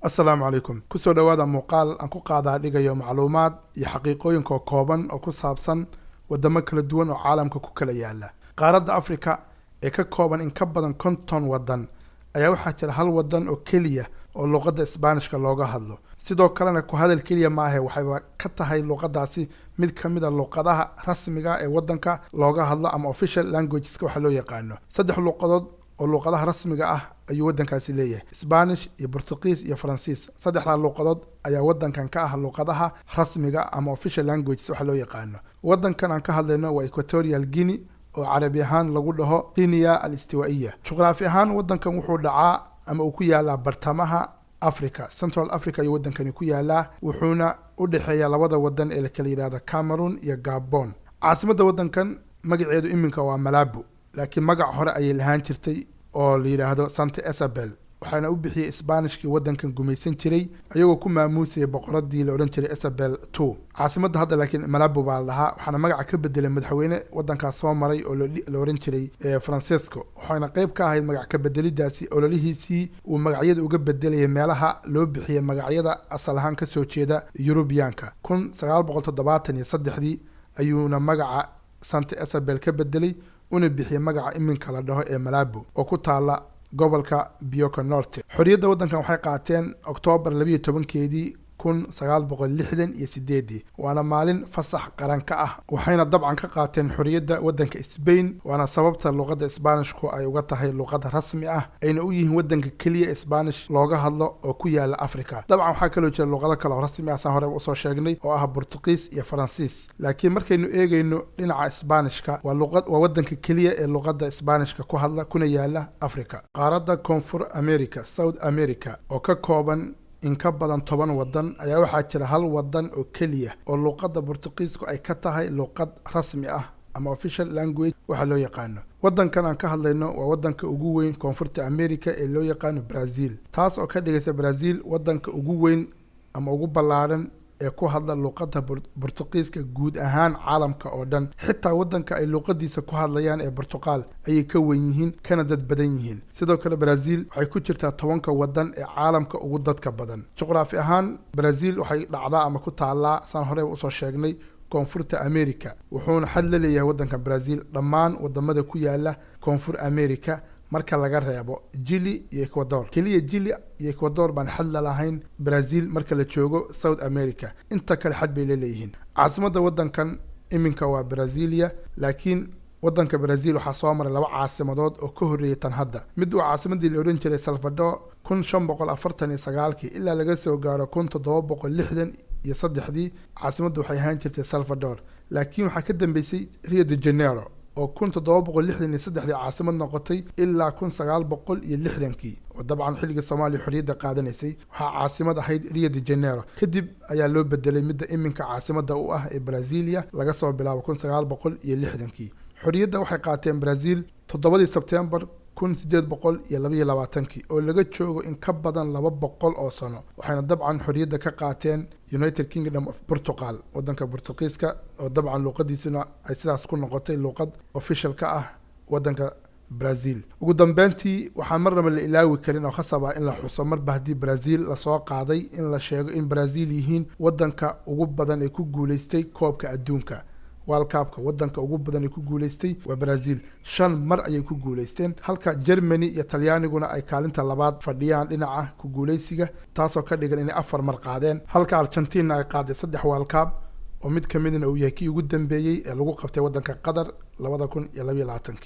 Assalaamu calaykum. Ku soo dhawaada muuqaal aan ku qaadaa dhigayo macluumaad iyo xaqiiqooyin kooban oo ku saabsan wadamo kala duwan oo caalamka ku kala yaala. Qaaradda Afrika ee ka kooban in ka badan 50 wadan ayaa waxaa jira hal wadan oo kaliya oo luqadda Isbaanishka looga hadlo. Sidoo kalena ku hadal kaliya maahe waxay ka tahay luqadaasi mid ka mid ah luqadaha rasmiga ee wadanka looga hadlo ama official languages waxa loo yaqaano. Saddex luqadood oo luqadaha rasmiga ah ayuu wadankaasi leeyahay: Spanish iyo Portuguese iyo Faransiis. Saddexda luqadood ayaa wadankan ka ah luqadaha rasmiga ama official languages waxa loo yaqaano. Wadankan aan ka hadlayno waa Equatorial Guinea oo carabi ahaan lagu dhaho Guinea al-Istiwaaiya. Juqraafi ahaan wadankan wuxuu dhacaa ama uu ku yaalaa bartamaha Africa, Central Africa iyo wadankani ku yaalaa, wuxuuna u dhaxeeyaa labada wadan ee la kala yiraahdo Cameroon iyo Gabon. Caasimadda wadankan magaceedu iminka waa Malabo, laakiin magac hore ayay lahaan jirtay oo la yiraahdo Santa Isabel, waxaana u bixiyay Isbaanishkii wadankan gumaysan jiray ayagoo ku maamuusay boqoradii la oran jiray Isabel II. Caasimadda hadda laakiin Malabo baa lahaa, waxaana magaca ka bedelay madaxweyne wadankaas soo maray oo la oran jiray Francisco, waxaana qayb ka ahayd magac ka bedelidaasi ololihiisii uu magacyada uga bedelayay meelaha loo bixiyay magacyada asal ahaan ka soo jeeda Yurubiyaanka. 1973 ayuuna magaca Santa Isabel ka bedelay una bixiyay magaca iminka la dhaho ee Malabo oo ku taala gobolka Bioko Norte. Xorriyadda wadankan waxay qaateen Oktoobar 12keedii 1968, waana maalin fasax qaran ka ah, waxayna dabcan ka qaateen xorriyadda wadanka Spain, waana sababta luqadda Isbaanishku ay uga tahay luqad rasmi ah ayna u yihiin wadanka kaliya Isbaanish looga hadlo oo ku yaala Afrika. Dabcan waxaa kaloo jira luqado kale oo rasmi ah saan hore u soo sheegnay oo ah Portuguese iyo Faransiis, laakiin markaynu eegayno dhinaca Isbaanishka waa wadanka kaliya ee luqadda Isbaanishka ku hadla kuna yaala Afrika. Qaaradda Koonfur America, South America oo ka kooban in ka badan 10 wadan ayaa waxaa jira hal wadan oo kaliya oo luqadda Portugiisku ay ka tahay luqad rasmi ah ama official language waxa loo yaqaano. Wadankan aan ka hadlayno waa wadanka ugu weyn Koonfurta America ee loo yaqaano Brazil, taas oo ka dhigaysa Brazil wadanka ugu weyn ama ugu ballaaran ee ku hadla luqadda Portugiiska guud ahaan caalamka oo dhan. Xitaa wadanka ay luqadiisa ku hadlayaan ee Portugal ayay ka weyn yihiin kana dad badan yihiin. Sidoo kale Brazil waxay ku jirtaa 10 wadan ee caalamka ugu dadka badan. Juqraafi ahaan Brazil waxay dhacdaa ama ku taalaa saan hore u soo sheegnay Koonfurta America, wuxuuna xad la leeyahay wadanka Brazil dhammaan wadamada ku yaala Koonfur America marka laga reebo Chile iyo Ecuador. Kaliya Chile iyo Ecuador baan xad la lahayn Brazil marka la joogo South America, inta kale xad bay leeyihiin. Caasimadda wadankan iminka waa Brasilia, laakiin wadanka Brazil waxaa soo maray 2 caasimadood oo ka horreeyay tan hadda. Mid waa caasimadii la oran jiray Salvador 1549 ilaa laga soo gaaro 1763. caasimaddu waxay ahaan jirtay Salvador, laakiin waxaa ka dambeysay Rio de Janeiro oo 1763 caasimad noqotay ilaa 1960 oo dabcan xilliga Soomaaliya xorriyadda qaadanaysay waxaa caasimad ahayd Rio de Janeiro. kadib ayaa loo bedelay midda iminka caasimadda u ah ee Brasilia laga soo bilaabo 1960. xorriyadda waxay qaateen Brazil 7 Sebtembar 1822 oo laga joogo in ka badan 200 oo sano, waxayna dabcan xorriyadda ka qaateen United Kingdom of Portugal, wadanka Portugiiska oo dabcan luqadiisuna ay sidaas ku noqotay luqad official ka ah wadanka Brazil. ugu dambeyntii waxaan marnaba la ilaawi karin oo khasaba in la xuso marba haddii Brazil la soo qaaday in la sheego in Brazil yihiin wadanka ugu badan ee ku guuleystay koobka adduunka. World Cup-ka wadanka ugu badan ee ku guuleystay waa Brazil, 5 mar ayay ku guuleysteen, halka Germany iyo Talyaaniguna ay kaalinta labaad fadhiyaan dhinaca ku guuleysiga, taasoo ka dhigan inay 4 mar qaadeen, halka Argentina ay qaaday 3 World Cup oo mid ka midna uu yahay kii ugu dambeeyay ee lagu qabtay wadanka Qatar 2022.